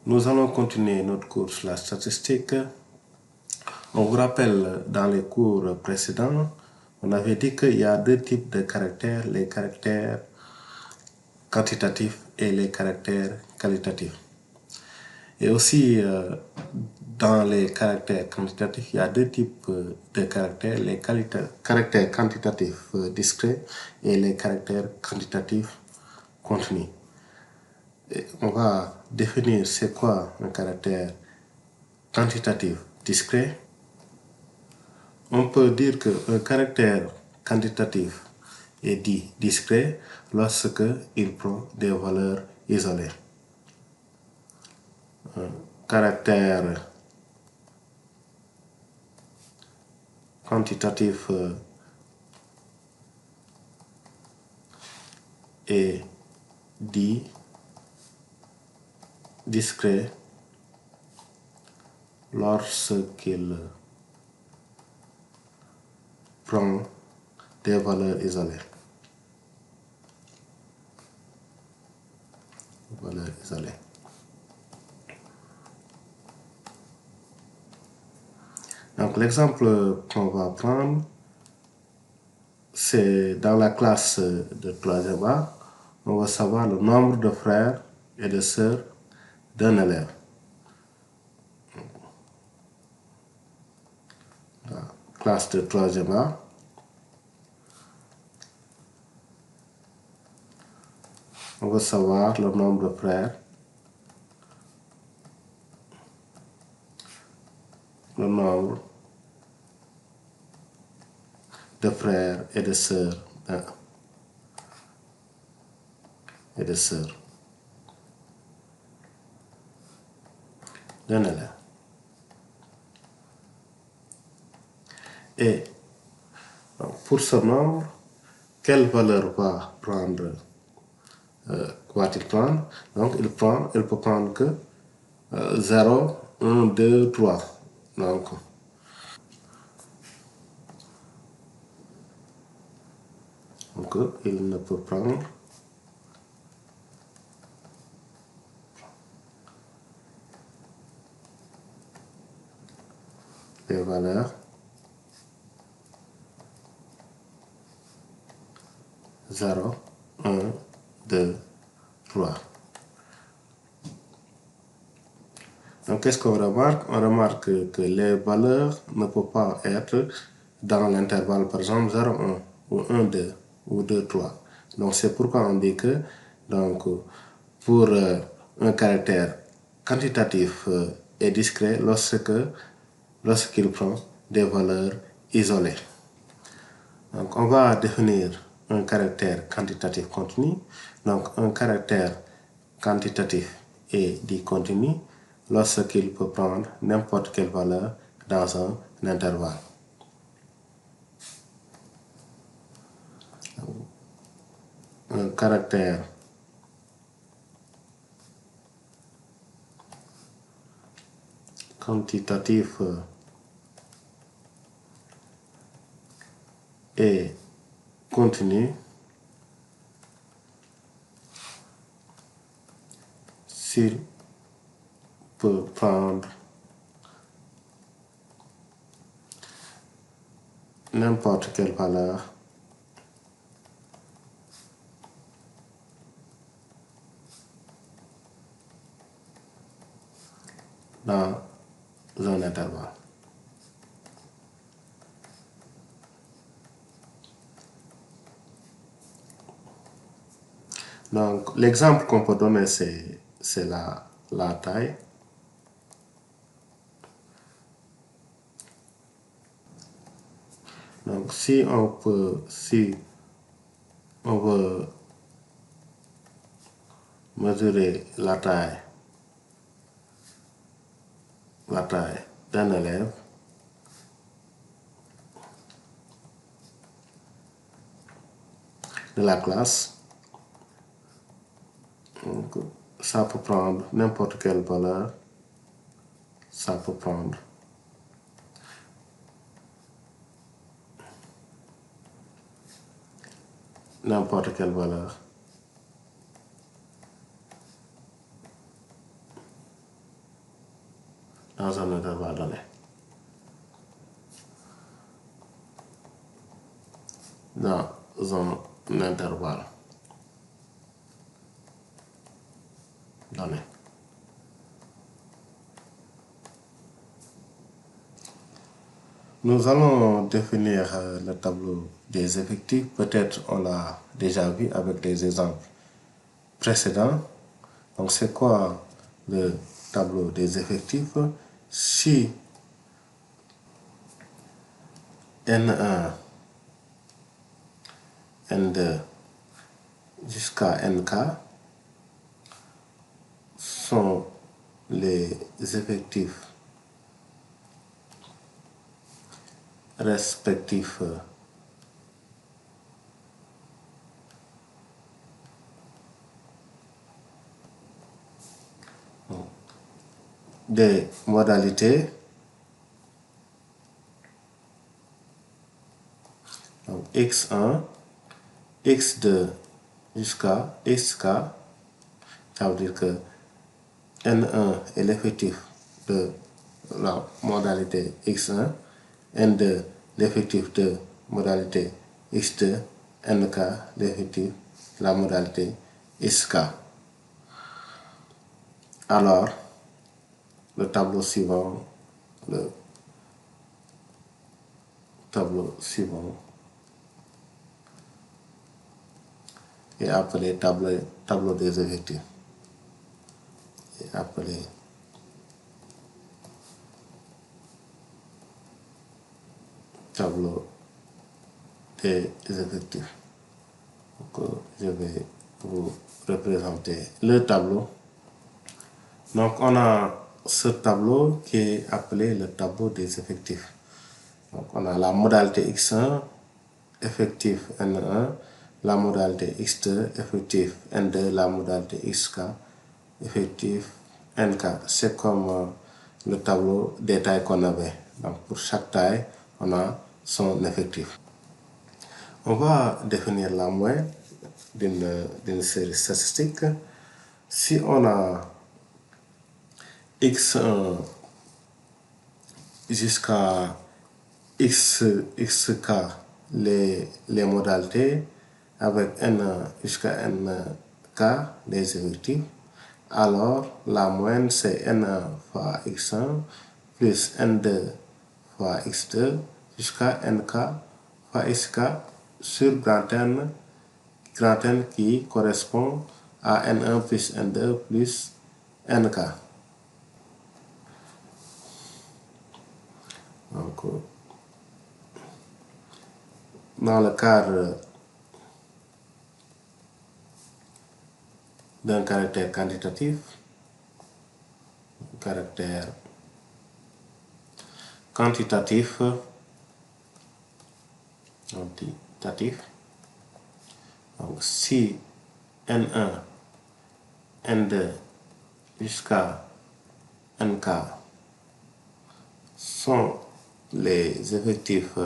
Nous allons continuer notre cours sur la statistique. On vous rappelle, dans les cours précédents, on avait dit qu'il y a deux types de caractères, les caractères quantitatifs et les caractères qualitatifs. Et aussi, dans les caractères quantitatifs, il y a deux types de caractères, les caractères quantitatifs discrets et les caractères quantitatifs contenus. Et on va définir c'est quoi un caractère quantitatif discret. On peut dire qu'un caractère quantitatif est dit discret lorsque il prend des valeurs isolées. Un caractère quantitatif est dit discret lorsqu'il prend des valeurs isolées. Valeurs isolées. Donc l'exemple qu'on va prendre, c'est dans la classe de 3e A, on va savoir le nombre de frères et de sœurs d'un élève. La classe de 3e A, on va savoir le nombre de frères, le nombre de frères et de sœurs d'un élève. Et pour ce nombre, quelle valeur va-t-il prendre? Donc il peut prendre que 0, 1, 2, 3. Donc il ne peut prendre des valeurs 0, 1, 2, 3. Donc, qu'est-ce qu'on remarque? On remarque que les valeurs ne peuvent pas être dans l'intervalle, par exemple, 0, 1, ou 1, 2, ou 2, 3. Donc, c'est pourquoi on dit que pour un caractère quantitatif et discret lorsqu'il prend des valeurs isolées. Donc, on va définir un caractère quantitatif continu. Donc, un caractère quantitatif est dit continu lorsqu'il peut prendre n'importe quelle valeur dans un intervalle. Un caractère quantitatif est continu s'il peut prendre n'importe quelle valeur dans un intervalle. Donc, l'exemple qu'on peut donner, c'est la taille. Donc, si on veut mesurer la taille d'un élève, de la classe, donc, ça peut prendre n'importe quelle valeur, ça peut prendre n'importe quelle valeur dans un intervalle donné. Dans un intervalle donné. Nous allons définir le tableau des effectifs. Peut-être on l'a déjà vu avec des exemples précédents. Donc c'est quoi le tableau des effectifs? Si N1, N2 jusqu'à NK sont les effectifs respectifs des modalités, donc x1, x2 jusqu'à xk, ça veut dire que N1 est l'effectif de la modalité x1, N2 l'effectif de modalité x2, NK l'effectif de la modalité xk. Alors, le tableau suivant est appelé tableau des effectifs. Est appelé tableau des effectifs. Donc, je vais vous représenter le tableau. Donc, on a ce tableau qui est appelé le tableau des effectifs. Donc, on a la modalité x1, effectif n1, la modalité x2, effectif n2, la modalité xk, effectif nk. C'est comme le tableau des tailles qu'on avait. Donc, pour chaque taille, on a son effectif. On va définir la moyenne d'une série statistique. Si on a x1 jusqu'à xk les modalités, avec n1 jusqu'à nk les effectifs, alors la moyenne c'est n1 fois x1 plus n2 fois x2 jusqu'à nk fois xk sur grand N qui correspond à n1 plus n2 plus nk. Donc, dans le cadre d'un caractère quantitatif, donc si N1, N2 jusqu'à NK sont les effectifs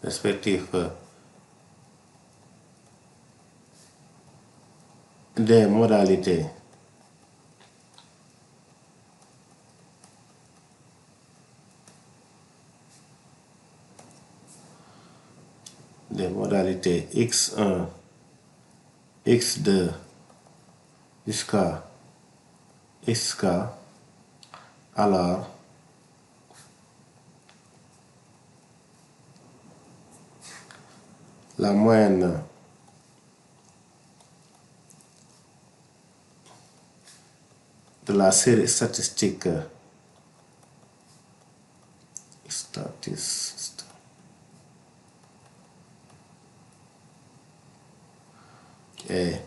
respectifs des modalités x1, x2 jusqu'à xk, alors la moyenne de la série statistique est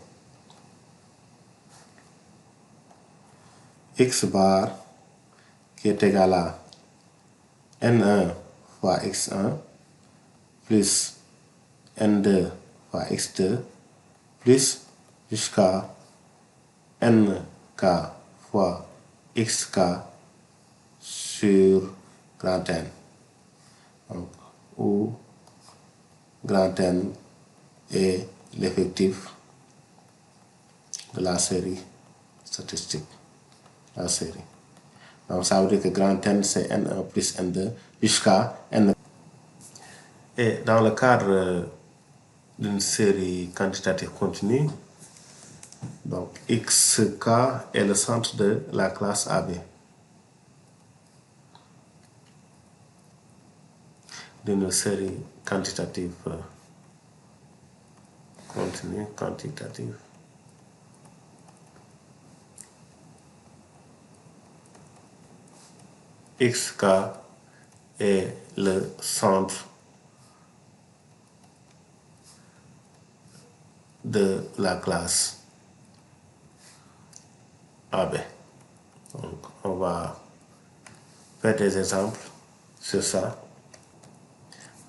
x bar qui est égal à n1 fois x1 plus n2 fois x2 plus jusqu'à nk fois xk sur grand N. Donc, où grand N est l'effectif de la série statistique. la série. Donc ça veut dire que grand N, c'est N1 plus N2 jusqu'à N. Et dans le cadre d'une série quantitative continue, donc XK est le centre de la classe AB. D'une série quantitative continue, quantitative. XK est le centre de la classe AB. Donc, on va faire des exemples sur ça.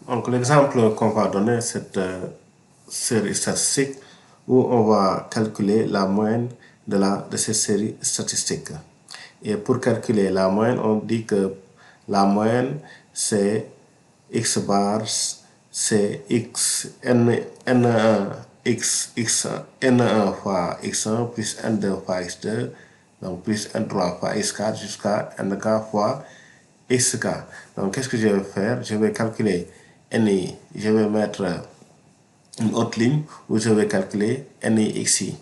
Donc, l'exemple qu'on va donner, c'est cette série statistique où on va calculer la moyenne de cette série statistique. Et pour calculer la moyenne, on dit que la moyenne, c'est x bar, c'est x, n1, n1 fois x1 plus n2 fois x2, donc plus n3 fois x4 jusqu'à nk fois xk. Donc, qu'est-ce que je vais faire? Je vais calculer ni, je vais mettre une autre ligne où je vais calculer ni xi.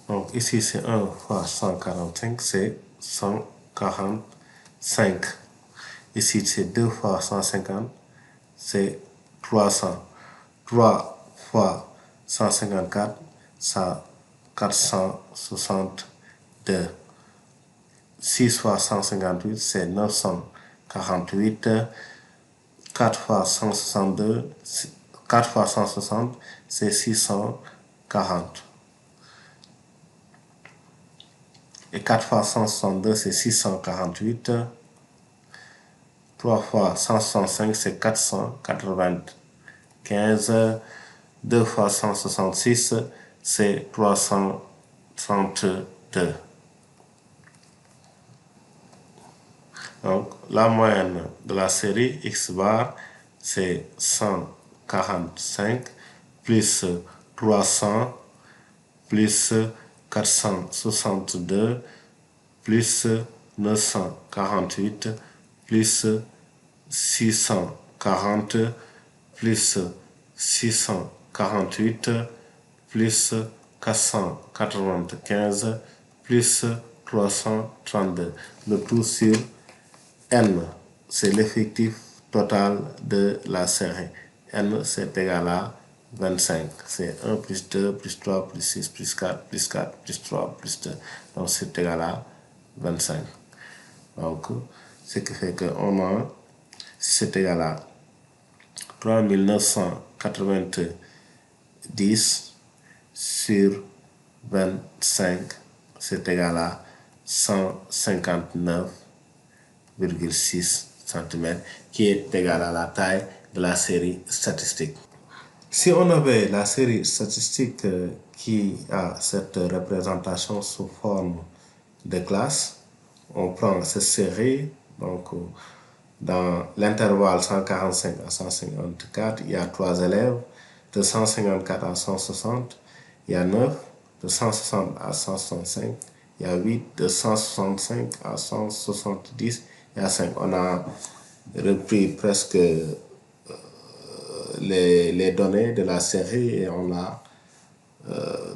Donc, ici, c'est 1 fois 145, c'est 145. Ici, c'est 2 fois 150, c'est 300. 3 fois 154, ça 462. 6 fois 158, c'est 948. 4 fois 162, 4 fois 160, c'est 640. Et 4 fois 162, c'est 648. 3 fois 165, c'est 495. 2 fois 166, c'est 332. Donc, la moyenne de la série X bar, c'est 145 plus 300 plus 462 plus 948 plus 640 plus 648 plus 495 plus 332. Le tout sur N, c'est l'effectif total de la série. N, c'est égal à 25. C'est 1 plus 2 plus 3 plus 6 plus 4 plus 4 plus 3 plus 2. Donc, c'est égal à 25. Donc, ce qui fait qu'on a, c'est égal à 3990 sur 25, c'est égal à 159,6 cm, qui est égal à la taille de la série statistique. Si on avait la série statistique qui a cette représentation sous forme de classe, on prend cette série, donc dans l'intervalle 145 à 154, il y a 3 élèves, de 154 à 160, il y a 9, de 160 à 165, il y a 8, de 165 à 170, il y a 5. On a repris presque les données de la série et on l'a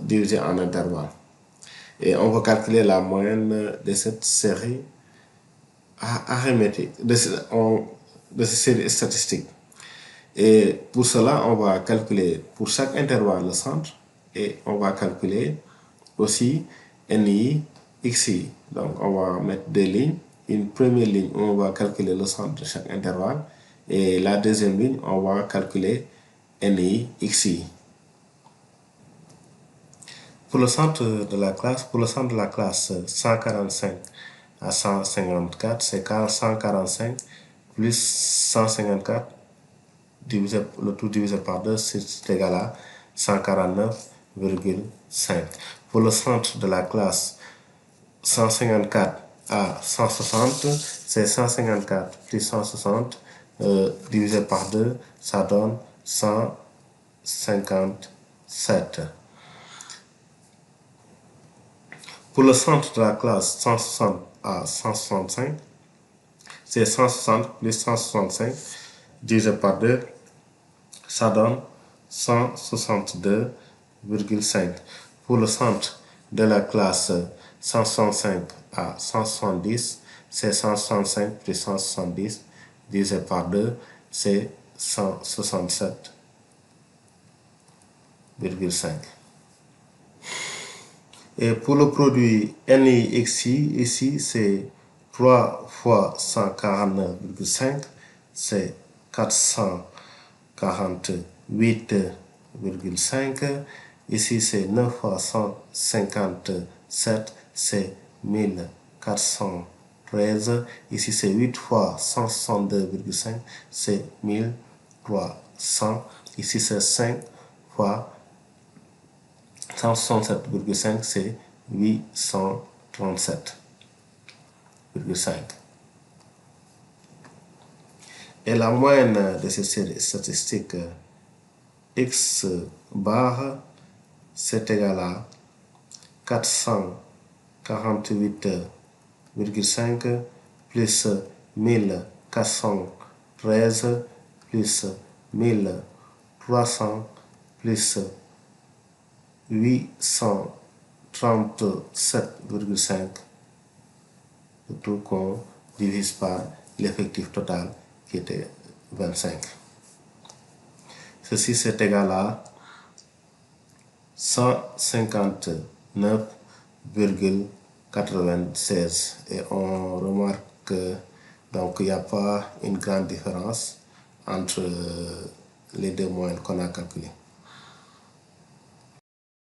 divisé en intervalles. Et on va calculer la moyenne de cette série arithmétique, de cette série statistique. Et pour cela, on va calculer pour chaque intervalle le centre et on va calculer aussi NI, XI. Donc, on va mettre deux lignes. Une première ligne, on va calculer le centre de chaque intervalle. Et la deuxième ligne, on va calculer NI, XI. Pour le centre de la classe 145 à 154, c'est 145 plus 154, le tout divisé par 2, c'est égal à 149,5. Pour le centre de la classe 154 à 160, c'est 154 plus 160 divisé par 2, ça donne 157. Pour le centre de la classe 160 à 165, c'est 160 plus 165 divisé par 2, ça donne 162,5. Pour le centre de la classe 165 à 170, c'est 165 plus 170 divisé par 2, c'est 167,5. Et pour le produit NIXI, ici c'est 3 fois 149,5, c'est 448,5. Ici c'est 9 fois 157, c'est 1413. Ici c'est 8 fois 162,5, c'est 1300. Ici c'est 5 fois 167,5, c'est 837,5. Et la moyenne de ces statistiques X bar, c'est égal à 448,5 plus 1413 plus 1300 plus 837,5, le tout qu'on divise par l'effectif total qui était 25. Ceci c'est égal à 159,96. Et on remarque que donc il n'y a pas une grande différence entre les deux moyennes qu'on a calculées.